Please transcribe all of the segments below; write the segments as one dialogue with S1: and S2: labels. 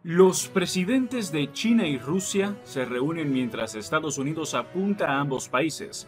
S1: Los presidentes de China y Rusia se reúnen mientras Estados Unidos apunta a ambos países.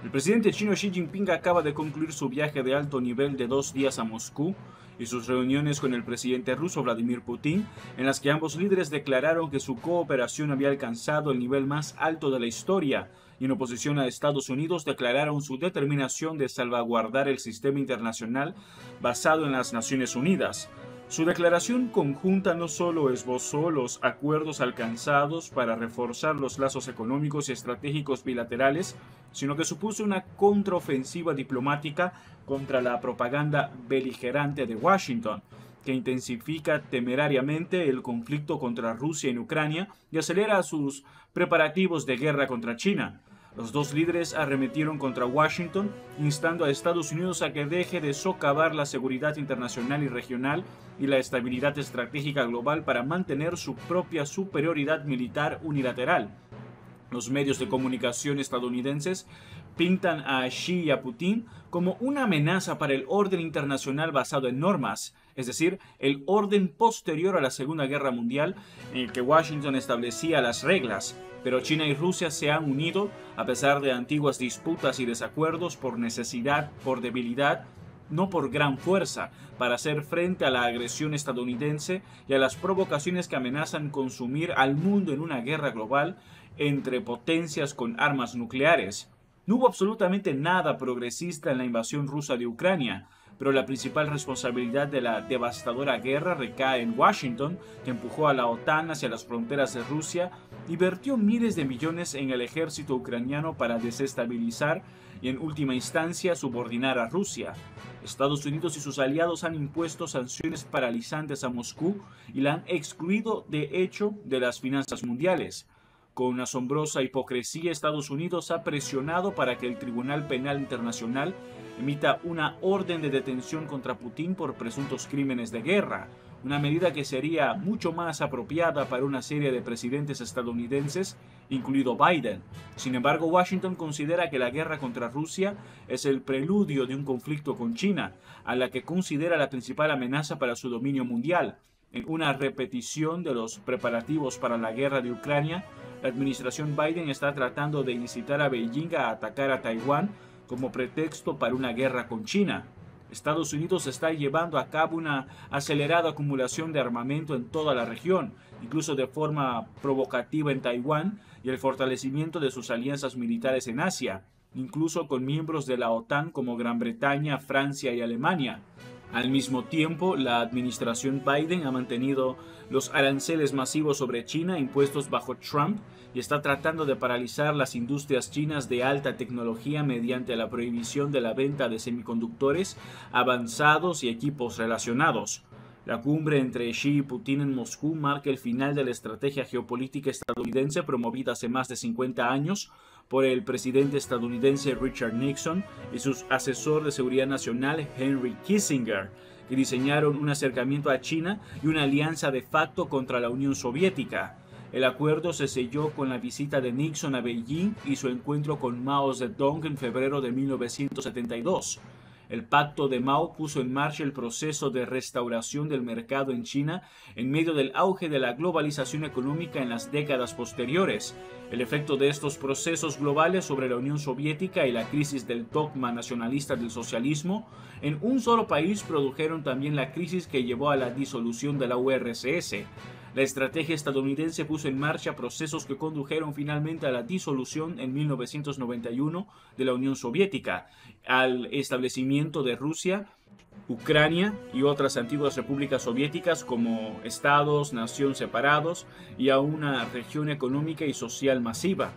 S1: El presidente chino Xi Jinping acaba de concluir su viaje de alto nivel de 2 días a Moscú y sus reuniones con el presidente ruso Vladimir Putin, en las que ambos líderes declararon que su cooperación había alcanzado el nivel más alto de la historia, y en oposición a Estados Unidos declararon su determinación de salvaguardar el sistema internacional basado en las Naciones Unidas. Su declaración conjunta no solo esbozó los acuerdos alcanzados para reforzar los lazos económicos y estratégicos bilaterales, sino que supuso una contraofensiva diplomática contra la propaganda beligerante de Washington, que intensifica temerariamente el conflicto contra Rusia en Ucrania y acelera sus preparativos de guerra contra China. Los dos líderes arremetieron contra Washington, instando a Estados Unidos a que deje de socavar la seguridad internacional y regional y la estabilidad estratégica global para mantener su propia superioridad militar unilateral. Los medios de comunicación estadounidenses pintan a Xi y a Putin como una amenaza para el orden internacional basado en normas, es decir, el orden posterior a la Segunda Guerra Mundial en el que Washington establecía las reglas. Pero China y Rusia se han unido, a pesar de antiguas disputas y desacuerdos, por necesidad, por debilidad, no por gran fuerza, para hacer frente a la agresión estadounidense y a las provocaciones que amenazan consumir al mundo en una guerra global entre potencias con armas nucleares. No hubo absolutamente nada progresista en la invasión rusa de Ucrania, pero la principal responsabilidad de la devastadora guerra recae en Washington, que empujó a la OTAN hacia las fronteras de Rusia y vertió miles de millones en el ejército ucraniano para desestabilizar y en última instancia subordinar a Rusia. Estados Unidos y sus aliados han impuesto sanciones paralizantes a Moscú y la han excluido de hecho de las finanzas mundiales. Con asombrosa hipocresía, Estados Unidos ha presionado para que el Tribunal Penal Internacional emita una orden de detención contra Putin por presuntos crímenes de guerra, una medida que sería mucho más apropiada para una serie de presidentes estadounidenses, incluido Biden. Sin embargo, Washington considera que la guerra contra Rusia es el preludio de un conflicto con China, a la que considera la principal amenaza para su dominio mundial. En una repetición de los preparativos para la guerra de Ucrania, la administración Biden está tratando de incitar a Beijing a atacar a Taiwán como pretexto para una guerra con China. Estados Unidos está llevando a cabo una acelerada acumulación de armamento en toda la región, incluso de forma provocativa en Taiwán, y el fortalecimiento de sus alianzas militares en Asia, incluso con miembros de la OTAN como Gran Bretaña, Francia y Alemania. Al mismo tiempo, la administración Biden ha mantenido los aranceles masivos sobre China impuestos bajo Trump y está tratando de paralizar las industrias chinas de alta tecnología mediante la prohibición de la venta de semiconductores avanzados y equipos relacionados. La cumbre entre Xi y Putin en Moscú marca el final de la estrategia geopolítica estadounidense promovida hace más de 50 años por el presidente estadounidense Richard Nixon y su asesor de seguridad nacional Henry Kissinger, que diseñaron un acercamiento a China y una alianza de facto contra la Unión Soviética. El acuerdo se selló con la visita de Nixon a Beijing y su encuentro con Mao Zedong en febrero de 1972. El pacto de Mao puso en marcha el proceso de restauración del mercado en China en medio del auge de la globalización económica en las décadas posteriores. El efecto de estos procesos globales sobre la Unión Soviética y la crisis del dogma nacionalista del socialismo en un solo país produjeron también la crisis que llevó a la disolución de la URSS. La estrategia estadounidense puso en marcha procesos que condujeron finalmente a la disolución en 1991 de la Unión Soviética, al establecimiento de Rusia, Ucrania y otras antiguas repúblicas soviéticas como estados-nación separados y a una región económica y social masiva.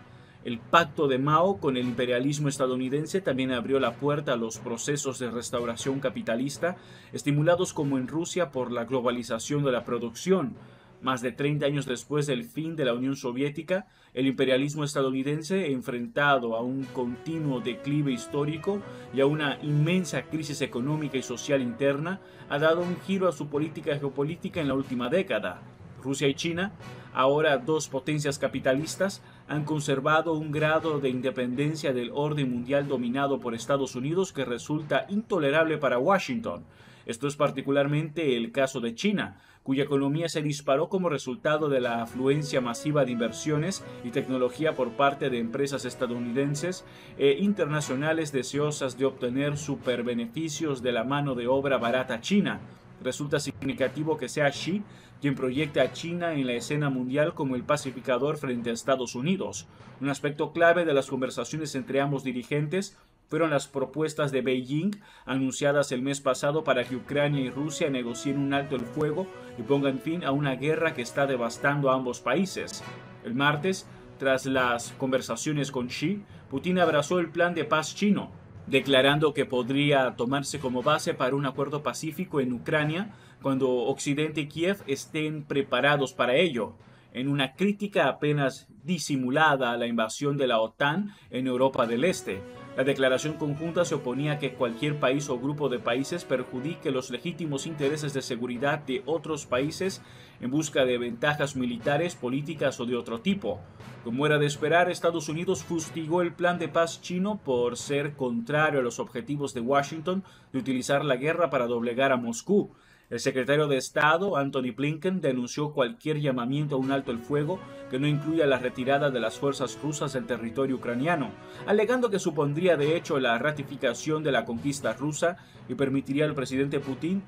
S1: El pacto de Mao con el imperialismo estadounidense también abrió la puerta a los procesos de restauración capitalista, estimulados como en Rusia por la globalización de la producción. Más de 30 años después del fin de la Unión Soviética, el imperialismo estadounidense, enfrentado a un continuo declive histórico y a una inmensa crisis económica y social interna, ha dado un giro a su política geopolítica en la última década. Rusia y China, ahora dos potencias capitalistas, han conservado un grado de independencia del orden mundial dominado por Estados Unidos que resulta intolerable para Washington. Esto es particularmente el caso de China, cuya economía se disparó como resultado de la afluencia masiva de inversiones y tecnología por parte de empresas estadounidenses e internacionales deseosas de obtener superbeneficios de la mano de obra barata china. Resulta significativo que sea Xi quien proyecta a China en la escena mundial como el pacificador frente a Estados Unidos. Un aspecto clave de las conversaciones entre ambos dirigentes fueron las propuestas de Beijing anunciadas el mes pasado para que Ucrania y Rusia negocien un alto el fuego y pongan fin a una guerra que está devastando a ambos países. El martes, tras las conversaciones con Xi, Putin abrazó el plan de paz chino, declarando que podría tomarse como base para un acuerdo pacífico en Ucrania cuando Occidente y Kiev estén preparados para ello, en una crítica apenas disimulada a la invasión de la OTAN en Europa del Este. La declaración conjunta se oponía a que cualquier país o grupo de países perjudique los legítimos intereses de seguridad de otros países en busca de ventajas militares, políticas o de otro tipo. Como era de esperar, Estados Unidos fustigó el plan de paz chino por ser contrario a los objetivos de Washington de utilizar la guerra para doblegar a Moscú. El secretario de Estado, Antony Blinken, denunció cualquier llamamiento a un alto el fuego que no incluya la retirada de las fuerzas rusas del territorio ucraniano, alegando que supondría de hecho la ratificación de la conquista rusa y permitiría al presidente Putin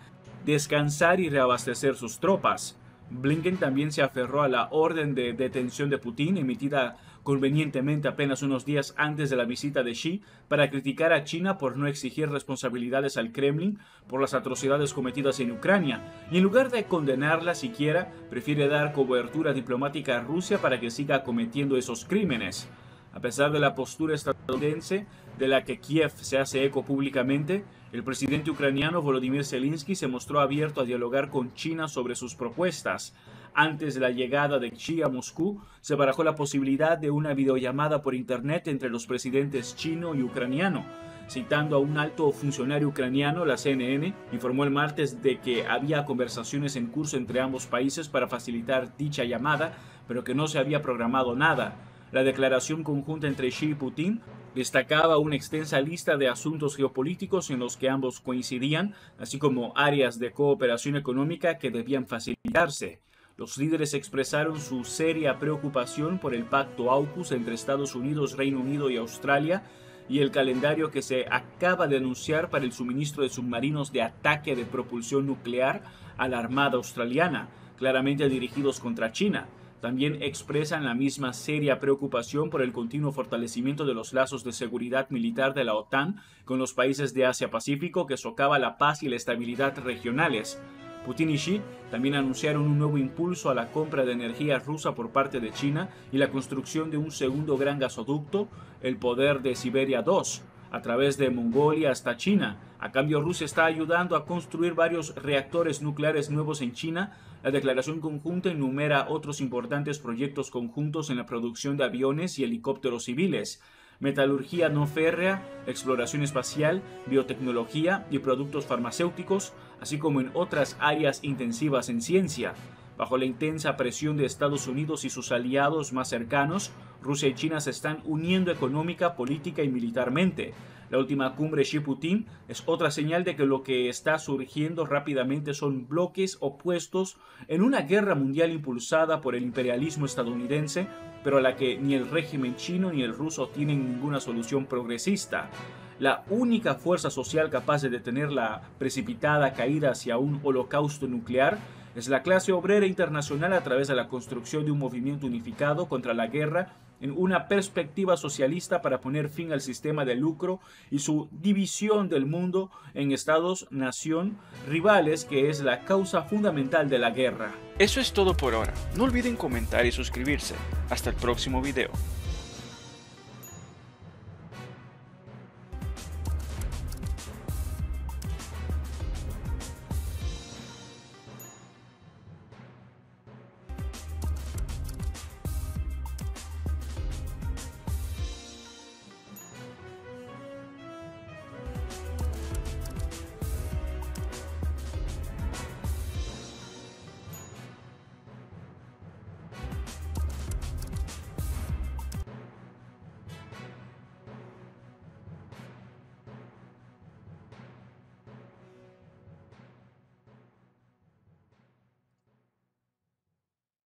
S1: descansar y reabastecer sus tropas. Blinken también se aferró a la orden de detención de Putin, emitida convenientemente apenas unos días antes de la visita de Xi, para criticar a China por no exigir responsabilidades al Kremlin por las atrocidades cometidas en Ucrania, y en lugar de condenarla siquiera, prefiere dar cobertura diplomática a Rusia para que siga cometiendo esos crímenes. A pesar de la postura estadounidense, de la que Kiev se hace eco públicamente, el presidente ucraniano Volodymyr Zelensky se mostró abierto a dialogar con China sobre sus propuestas. Antes de la llegada de Xi a Moscú, se barajó la posibilidad de una videollamada por internet entre los presidentes chino y ucraniano. Citando a un alto funcionario ucraniano, la CNN informó el martes de que había conversaciones en curso entre ambos países para facilitar dicha llamada, pero que no se había programado nada. La declaración conjunta entre Xi y Putin destacaba una extensa lista de asuntos geopolíticos en los que ambos coincidían, así como áreas de cooperación económica que debían facilitarse. Los líderes expresaron su seria preocupación por el pacto AUKUS entre Estados Unidos, Reino Unido y Australia y el calendario que se acaba de anunciar para el suministro de submarinos de ataque de propulsión nuclear a la Armada australiana, claramente dirigidos contra China. También expresan la misma seria preocupación por el continuo fortalecimiento de los lazos de seguridad militar de la OTAN con los países de Asia-Pacífico que socava la paz y la estabilidad regionales. Putin y Xi también anunciaron un nuevo impulso a la compra de energía rusa por parte de China y la construcción de un segundo gran gasoducto, el Poder de Siberia 2, a través de Mongolia hasta China. A cambio, Rusia está ayudando a construir varios reactores nucleares nuevos en China. La declaración conjunta enumera otros importantes proyectos conjuntos en la producción de aviones y helicópteros civiles, metalurgia no férrea, exploración espacial, biotecnología y productos farmacéuticos, así como en otras áreas intensivas en ciencia. Bajo la intensa presión de Estados Unidos y sus aliados más cercanos, Rusia y China se están uniendo económica, política y militarmente. La última cumbre Xi-Putin es otra señal de que lo que está surgiendo rápidamente son bloques opuestos en una guerra mundial impulsada por el imperialismo estadounidense, pero a la que ni el régimen chino ni el ruso tienen ninguna solución progresista. La única fuerza social capaz de detener la precipitada caída hacia un holocausto nuclear es la clase obrera internacional a través de la construcción de un movimiento unificado contra la guerra en una perspectiva socialista para poner fin al sistema de lucro y su división del mundo en estados-nación rivales, que es la causa fundamental de la guerra.
S2: Eso es todo por ahora. No olviden comentar y suscribirse. Hasta el próximo video.